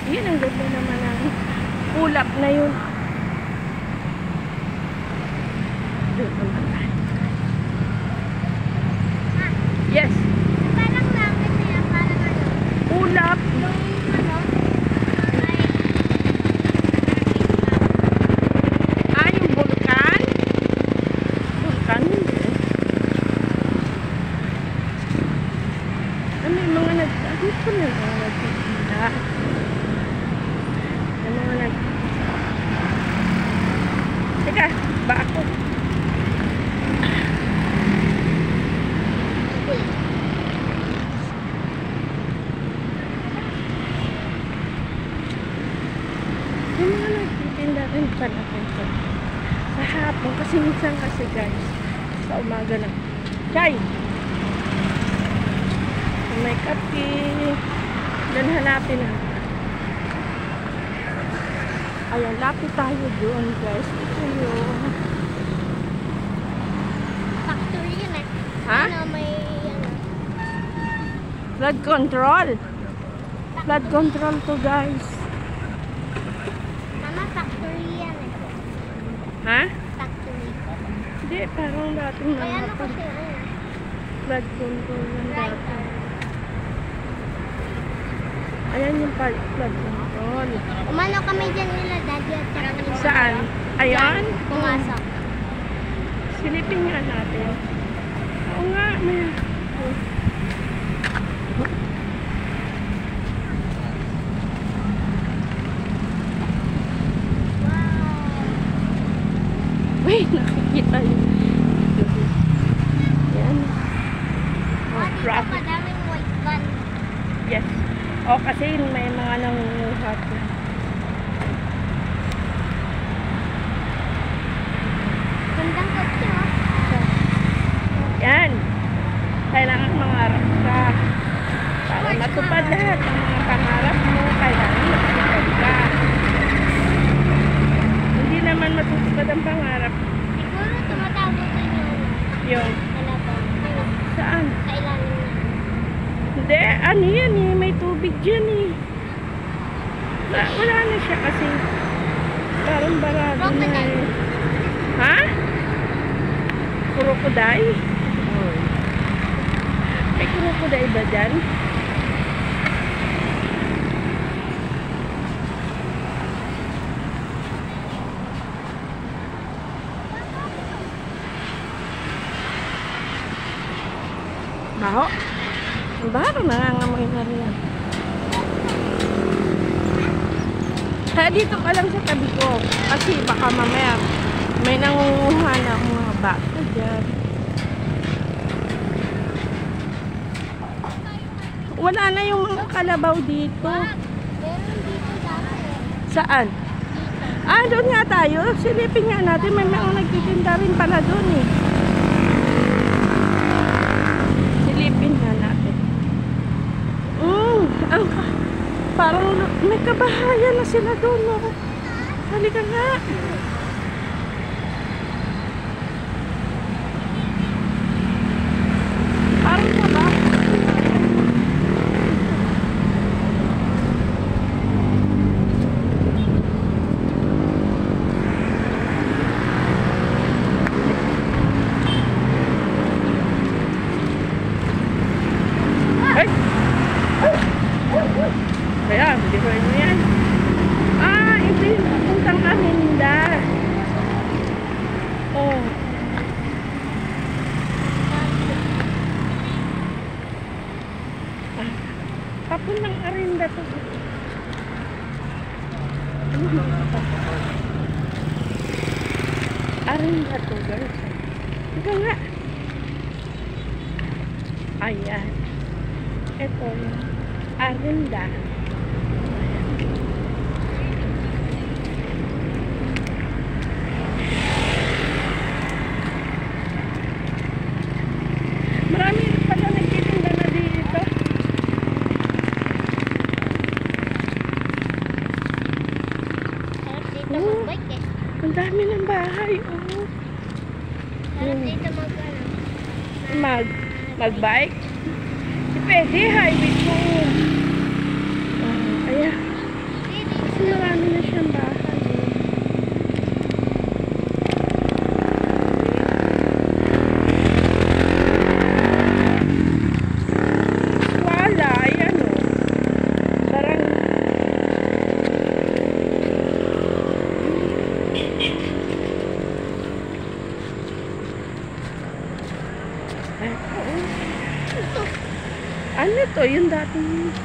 Yan, ang ganda naman ang ulap na yun. Doon naman tayo. Yes. Parang langit na yan, parang ano. Ulap. Yung ano, Ah, yung vulkan? Vulkan yun. Ano yung mga dito na mga nagtitinda. Yung mga Teka, ba ako? Yung mga nagtitinda rin pala ito. Sa hapon, kasi minsan kasi guys, sa umaga lang. Chay! Kung may kape, dan hanapin na. Ayan, lapit tayo doon guys. Ito yung factory yun eh. ha? Ano, may ano. Flood control. Flood control to guys. Mama, factory yan eh. Ha? Factory. Hindi, parang dating May mga ano kasi ano. flood control yung dati. Writer. Ayan yung flood control. Umano kami dyan nila, daddy at saka ni mama. Saan? Ayan? Pumasok. Silipin nga natin. Oo nga, may... Wow. Wait, nakikita yun. Ayan. Oh, dito traffic. madaming white van. Yes. O, kasi may mga nangunguhat. Gandang kotse oh. Yan. Kailangan mangarap ka. Para matupad lahat ng mga pangarap mo, kailangan matupad ka. Hindi naman matutupad ang pangarap. Siguro tumatawag din Yung, kalaban. saan? Sa ilalim niya. Hindi, ano yan eh, may tubig dyan eh. Wala na siya kasi parang barado na Crocodile. eh. Ha? Crocodile? May crocodile ba dyan? Baho? Ang baho, nangangamoy na rin yan. Kaya dito ka lang sa tabi ko. Kasi baka mamaya may nangunguha na mga bata dyan. Wala na yung mga kalabaw dito. Meron dito dati. Saan? Ah, doon nga tayo. Silipin nga natin. May mga nagtitinda rin pala doon eh. Silipin nga natin. Parang may kabahayan na sila doon. No? Halika nga. Parang kabahayan. Kaya, hindi ko rin yan. Ah, ito yung pupuntang Aminda. Oh. Ah, papuntang Arinda to. Ano mga kapatid? Arinda to, guys. Ito nga. Ayan. Ito yung Arinda. Marami pala nagtitinda na dito. Sarap dito mag-bike eh. Ang dami ng bahay. Oh. Sarap dito Mag-bike? Pwede, highway ko. Ayan.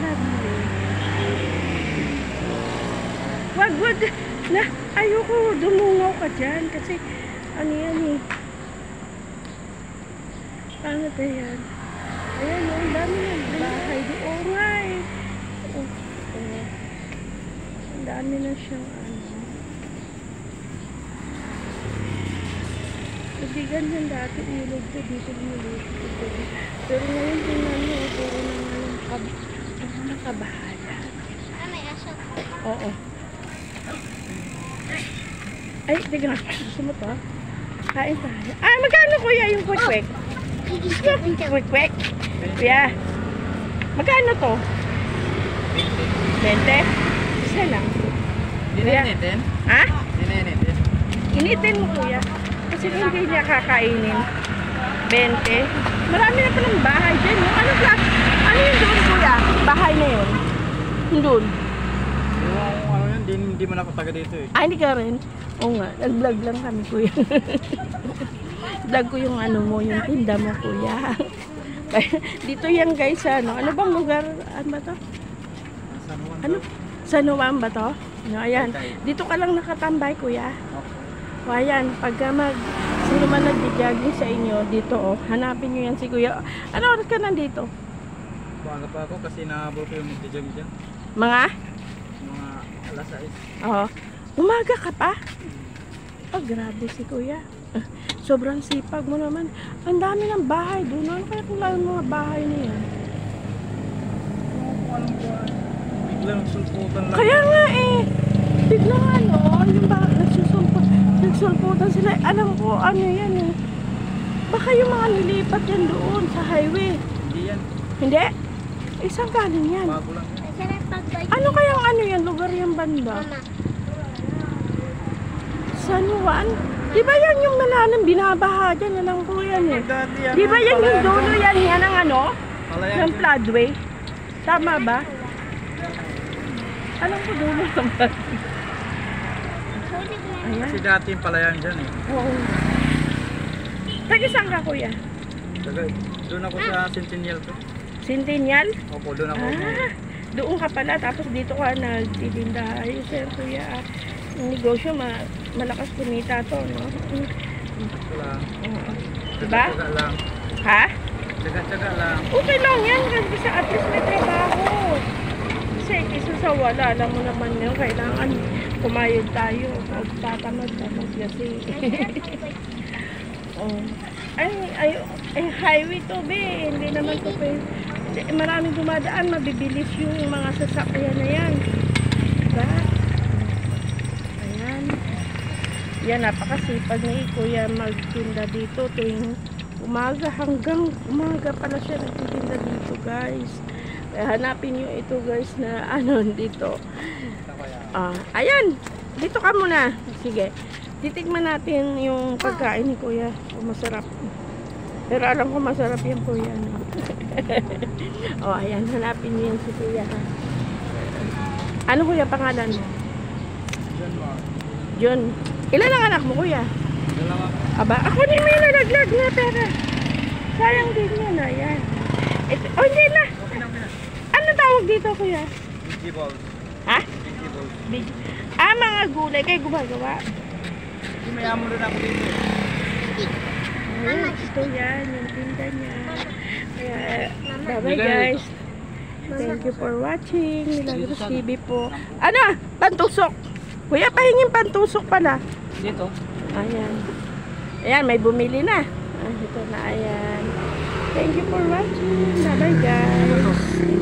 Lovely. Wag. Na, ayoko. Dumungaw ka dyan. Kasi, ano yan eh. Ano ba yan? Ayan, ang dami ng bahay. Oo nga eh. Oh. Ang dami na siyang ano. Hindi ganyan dati. Ilog ko dito. Pero ngayon tingnan mo. Puro na ngayon nakabahala. May aso. Oo. Ay, tignan. Gusto mo to? Kain tayo. Ah, magkano kuya yung kwek-kwek? Kwek-kwek? Kuya. Magkano to? 20? Isa lang. Hindi na initin? Ha? Hindi na initin. Initin mo kuya. Kasi hindi niya kakainin. 20. Marami na palang bahay dyan. Yung ano class? Ano yung doon kuya? Bahay na yun. Yung doon. Yung ano yun, hindi mo nakataga dito eh. Ah, hindi ka rin? Oo nga. Nag-vlog lang kami kuya. Vlog ko yung ano mo, yung tinda mo kuya. Dito yan guys, ano? Ano bang lugar? Ano ba to? San Juan. Ano? San Juan ba to? No, ayan. Dito ka lang nakatambay kuya. O ayan, pagka sino man nag-jogging sa inyo, dito oh, hanapin nyo yan si kuya. Ano oras ka nandito? Baga pa ako kasi nahabol ko yung magdijag dyan. Mga? Mga alas 6. Oo. Umaga ka pa? Oh, grabe si kuya. Sobrang sipag mo naman. Ang dami ng bahay doon. Ano kaya kung lang mga bahay na yan? Yung anong buwan, biglang sulputan lang. Kaya nga eh. Biglang ano, yung bahay, nagsulputan sila. Alam ko, ano yan eh. Baka yung mga nilipat yan doon sa highway. Hindi yan. Hindi? Isang galing yan. Bago lang yan. Masarap pagbalik. Ano kayang ano yan? Lugar yung banda? Mama. San Juan? Di ba yan yung malalang binabaha dyan? Alam ko yan eh. Dati yan. Di ba yan yung dulo yan? Yan ang ano? Palayan Yung dyan. floodway? Tama ba? Alam ko dulo ng floodway. Ayan. Kasi dati yung palayan dyan eh. Oo. Taga saan ka kuya? Doon ako sa Centennial ko. Centennial? Opo, doon ako. Ah, doon ka pala. Tapos dito ka nagtitinda. Ayun sir kuya. Yung negosyo malakas kumita to, no? Wala. Oo. Diba? Tsaga lang. Ha? Tsaga lang. Okay lang yan kasi sa at least may trabaho. Kasi kisa sa wala, alam mo naman yun, kailangan kumayod tayo. Magtatamad kasi. Oh. Ay, highway to be. Hindi naman to pwede. Maraming dumadaan, mabibilis yung mga sasakyan na yan. Diba? Ayan. Yan, napakasipag ni Kuya magtinda dito tuwing umaga hanggang umaga pala siya nagtitinda dito guys. Kaya hanapin nyo ito guys na ano dito. Ayan, dito ka muna. Sige, titigman natin yung pagkain ni Kuya kung masarap. Pero alam ko masarap yung Kuya, no? Ayan, hanapin nyo yung si Kuya, ha? Ano Kuya pangalan mo? John. Ilan ang anak mo Kuya? Dalawa. Aba, ako din may nalaglag na pera. Sayang din yan, ayan. Ito, hindi na. Ano tawag dito Kuya? Vegetables. Ha? Vegetables. Mga gulay kayo gumagawa. Hindi mayaman rin ako dito. Ayan, ito yan, yung tinda niya. Bye-bye guys. Thank you for watching. Milagros TV po. Ano? Pantusok. Kuya, pahingin pantusok pala. Dito? Ayan. Ayan, may bumili na. Ito na, ayan. Thank you for watching. Bye-bye guys.